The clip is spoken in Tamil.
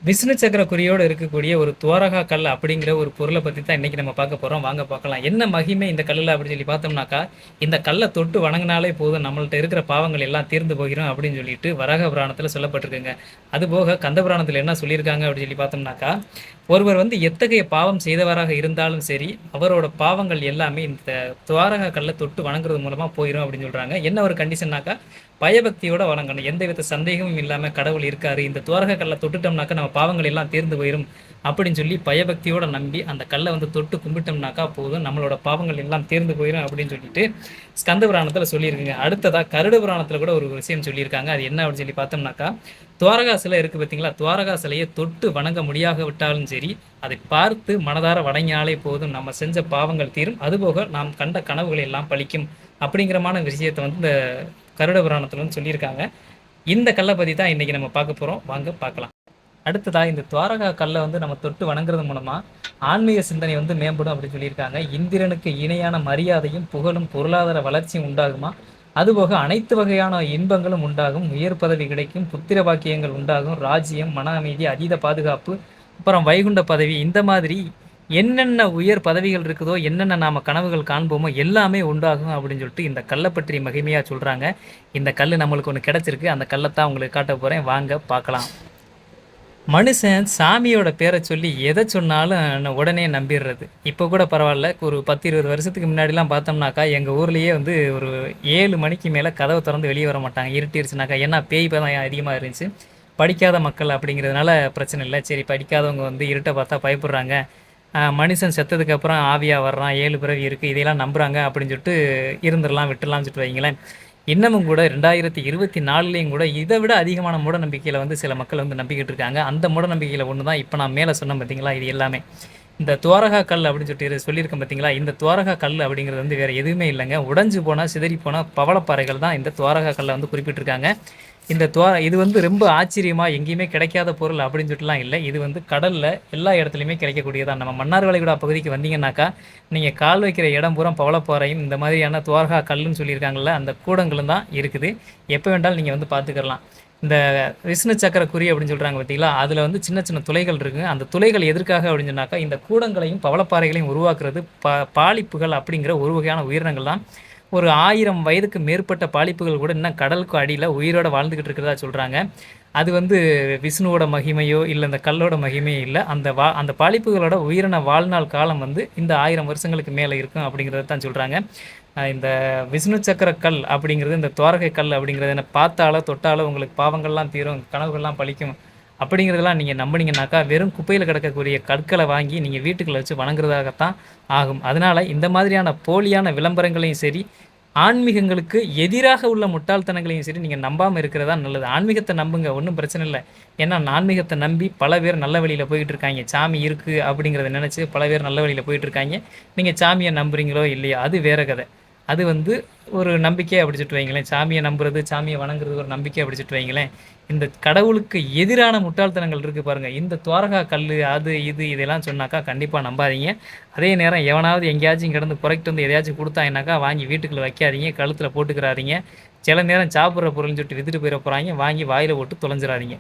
விஷ்ணு சக்கர குறியோடு இருக்கக்கூடிய ஒரு துவாரகா கல் அப்படிங்கிற ஒரு பொருளை பத்தி தான் இன்னைக்கு நம்ம பார்க்க போறோம். வாங்க பார்க்கலாம். என்ன மகிமை இந்த கல்லுல அப்படின்னு சொல்லி பார்த்தோம்னாக்கா, இந்த கல்லை தொட்டு வணங்குனாலே போதும் நம்மள்ட்ட இருக்கிற பாவங்கள் எல்லாம் தீர்ந்து போகிரும் அப்படின்னு சொல்லிட்டு வராக புராணத்துல சொல்லப்பட்டிருக்குங்க. அதுபோக கந்த புராணத்துல என்ன சொல்லியிருக்காங்க அப்படின்னு சொல்லி பார்த்தோம்னாக்கா, ஒருவர் வந்து எத்தகைய பாவம் செய்தவராக இருந்தாலும் சரி, அவரோட பாவங்கள் எல்லாமே இந்த துவாரகா கல்லை தொட்டு வணங்குறது மூலமா போயிரும் அப்படின்னு சொல்றாங்க. என்ன ஒரு கண்டிஷன்னாக்கா, பயபக்தியோட வணங்கணும். எந்தவித சந்தேகமும் இல்லாம கடவுள் இருக்காரு. இந்த துவாரக கல்லை தொட்டுட்டோம்னாக்கா நம்ம பாவங்கள் எல்லாம் தீர்ந்து போயிரும் அப்படின்னு சொல்லி பயபக்தியோட நம்பி அந்த கல்லை வந்து தொட்டு கும்பிட்டோம்னாக்கா போதும் நம்மளோட பாவங்கள் எல்லாம் தீர்ந்து போயிடும் அப்படின்னு சொல்லிட்டு ஸ்கந்த புராணத்துல சொல்லியிருக்குங்க. அடுத்ததா கருட புராணத்துல கூட ஒரு விஷயம் சொல்லியிருக்காங்க. அது என்ன அப்படின்னு சொல்லி பார்த்தோம்னாக்கா, துவாரகா சிலை இருக்கு பார்த்தீங்களா, துவாரகா சிலையை தொட்டு வணங்க முடியாக விட்டாலும் சரி, அதை பார்த்து மனதார வணங்கினாலே போதும் நம்ம செஞ்ச பாவங்கள் தீரும். அதுபோக நாம் கண்ட கனவுகளை எல்லாம் பலிக்கும் அப்படிங்கிறமான விஷயத்தை வந்து இந்த கருட புராணத்துல வந்து சொல்லியிருக்காங்க. இந்த கல்லை பற்றி தான் இன்னைக்கு நம்ம பார்க்க போகிறோம். வாங்க பார்க்கலாம். அடுத்ததா இந்த துவாரகா கல்லை வந்து நம்ம தொட்டு வணங்குறது மூலமா ஆன்மீக சிந்தனை வந்து மேம்படும் அப்படின்னு சொல்லியிருக்காங்க. இந்திரனுக்கு இணையான மரியாதையும் புகழும் பொருளாதார வளர்ச்சியும் உண்டாகுமா, அதுபோக அனைத்து வகையான இன்பங்களும் உண்டாகும், உயர் பதவி கிடைக்கும், புத்திர பாக்கியங்கள் உண்டாகும், ராஜ்யம், மன அமைதி, அதீத பாதுகாப்பு, அப்புறம் வைகுண்ட பதவி, இந்த மாதிரி என்னென்ன உயர் பதவிகள் இருக்குதோ, என்னென்ன நாம கனவுகள் காண்போமோ எல்லாமே உண்டாகும் அப்படின்னு சொல்லிட்டு இந்த கல்லை பற்றி மகிமையா சொல்றாங்க. இந்த கல் நம்மளுக்கு ஒன்று கிடைச்சிருக்கு. அந்த கல்லை தான் உங்களுக்கு காட்ட போறேன். வாங்க பார்க்கலாம். மனுஷன் சாமியோட பேரை சொல்லி எதை சொன்னாலும் உடனே நம்பிடுறது. இப்போ கூட பரவாயில்ல. ஒரு 10-20 வருஷத்துக்கு முன்னாடிலாம் பார்த்தோம்னாக்கா, எங்கள் ஊர்லேயே வந்து ஒரு 7 மணிக்கு மேலே கதவை திறந்து வெளியே வர மாட்டாங்க, இருட்டிருச்சுனாக்கா. ஏன்னா பேய் பயம் அதிகமாக இருந்துச்சு. படிக்காத மக்கள் அப்படிங்கிறதுனால பிரச்சனை இல்லை. சரி, படிக்காதவங்க வந்து இருட்டை பார்த்தா பயப்படுறாங்க, மனுஷன் செத்ததுக்கப்புறம் ஆவியாக வர்றான், 7 பிறவி இருக்குது, இதையெல்லாம் நம்புகிறாங்க அப்படின்னு சொல்லிட்டு இருந்துடலாம், விட்டுடலாம்னு சொல்லிட்டு வைங்களேன். இன்னமும் கூட 2024லேயும் கூட இதை விட அதிகமான மூட நம்பிக்கையில் வந்து சில மக்கள் வந்து நம்பிக்கிட்டு இருக்காங்க. அந்த மூட நம்பிக்கையில் ஒன்று தான் இப்போ நான் மேலே சொன்னேன் பார்த்தீங்களா, இது எல்லாமே இந்த துவாரகா கல் அப்படின்னு சொல்லிட்டு சொல்லியிருக்கேன் பார்த்தீங்களா. இந்த துவாரகா கல் அப்படிங்கிறது வந்து வேறு எதுவுமே இல்லைங்க. உடைஞ்சு போனால் சிதறி போனால் பவளப்பாறைகள் தான் இந்த துவாரகா கல்லை வந்து குறிப்பிட்டிருக்காங்க. இந்த இது வந்து ரொம்ப ஆச்சரியமாக எங்கேயுமே கிடைக்காத பொருள் அப்படின்னு சொல்லிட்டுலாம் இல்லை. இது வந்து கடலில் எல்லா இடத்துலையுமே கிடைக்கக்கூடியதான். நம்ம மன்னார் வளைகுடா பகுதிக்கு வந்தீங்கன்னாக்கா, நீங்கள் கால் வைக்கிற இடம் பூரா பவளப்பாறையும் இந்த மாதிரியான துவாரகா கல்லுன்னு சொல்லியிருக்காங்கல்ல, அந்த கூடங்களும் தான் இருக்குது. எப்போ வேண்டாலும் நீங்கள் வந்து பார்த்துக்கலாம். இந்த விஷ்ணு சக்கர குறி அப்படின்னு சொல்கிறாங்க பார்த்தீங்களா, அதில் வந்து சின்ன சின்ன துளைகள் இருக்குங்க. அந்த துளைகள் எதற்காக அப்படின்னு சொன்னாக்கா, இந்த கூடங்களையும் பவளப்பாறைகளையும் உருவாக்குறது பாலிப்புகள் அப்படிங்கிற ஒரு வகையான உயிரினங்கள் தான். ஒரு 1000 வயதுக்கு மேற்பட்ட பாலிப்புகள் கூட இன்னும் கடலுக்கு அடியில் உயிரோட வாழ்ந்துக்கிட்டு இருக்கிறதா சொல்கிறாங்க. அது வந்து விஷ்ணுவோட மகிமையோ இல்லை இந்த கல்லோட மகிமையோ இல்லை. அந்த பாலிப்புகளோட உயிரின வாழ்நாள் காலம் வந்து இந்த 1000 வருஷங்களுக்கு மேலே இருக்கும் அப்படிங்கிறத தான் சொல்கிறாங்க. இந்த விஷ்ணு சக்கர கல் அப்படிங்கிறது, இந்த துவாரகை கல் அப்படிங்கிறது என்ன பார்த்தாலோ தொட்டாலோ உங்களுக்கு பாவங்கள்லாம் தீரும், கனவுகள்லாம் பழிக்கும் அப்படிங்கிறதெல்லாம் நீங்கள் நம்பினீங்கன்னாக்கா, வெறும் குப்பையில் கிடக்கக்கூடிய கற்களை வாங்கி நீங்கள் வீட்டுக்குள்ள வச்சு வணங்குறதாகத்தான் ஆகும். அதனால் இந்த மாதிரியான போலியான விளம்பரங்களையும் சரி, ஆன்மீகங்களுக்கு எதிராக உள்ள முட்டாள்தனங்களையும் சரி நீங்கள் நம்பாமல் இருக்கிறதா நல்லது. ஆன்மீகத்தை நம்புங்க, ஒன்றும் பிரச்சனை இல்லை. ஏன்னா ஆன்மீகத்தை நம்பி பல பேர் நல்ல வழியில் போயிட்டு இருக்காங்க. சாமி இருக்குது அப்படிங்கிறத நினச்சி பல பேர் நல்ல வழியில் போயிட்டு இருக்காங்க. நீங்கள் சாமியை நம்புறீங்களோ இல்லையோ அது வேற கதை. அது வந்து ஒரு நம்பிக்கையை அப்படி சொல்லிட்டு வைங்களேன். சாமியை நம்புறது, சாமியை வணங்குறது ஒரு நம்பிக்கை அப்படி சொல்லிட்டு வைங்களேன். இந்த கடவுளுக்கு எதிரான முட்டாள்தனங்கள் இருக்குது பாருங்கள், இந்த துவாரகா கல் அது இது இதெல்லாம் சொன்னாக்கா கண்டிப்பாக நம்பாதீங்க. அதே நேரம் எவனாவது எங்கேயாச்சும் கிடந்து புறக்கிட்டு வந்து எதையாச்சும் கொடுத்தாங்கனாக்கா வாங்கி வீட்டுக்குள்ளே வைக்காதீங்க, கழுத்தில் போட்டுக்கிறாதீங்க. சில நேரம் சாப்பிட்ற பொருள்னு சொல்லிட்டு வித்துட்டு போயிட போகிறாங்க, வாங்கி வாயில் போட்டு தொலைஞ்சிடாதீங்க.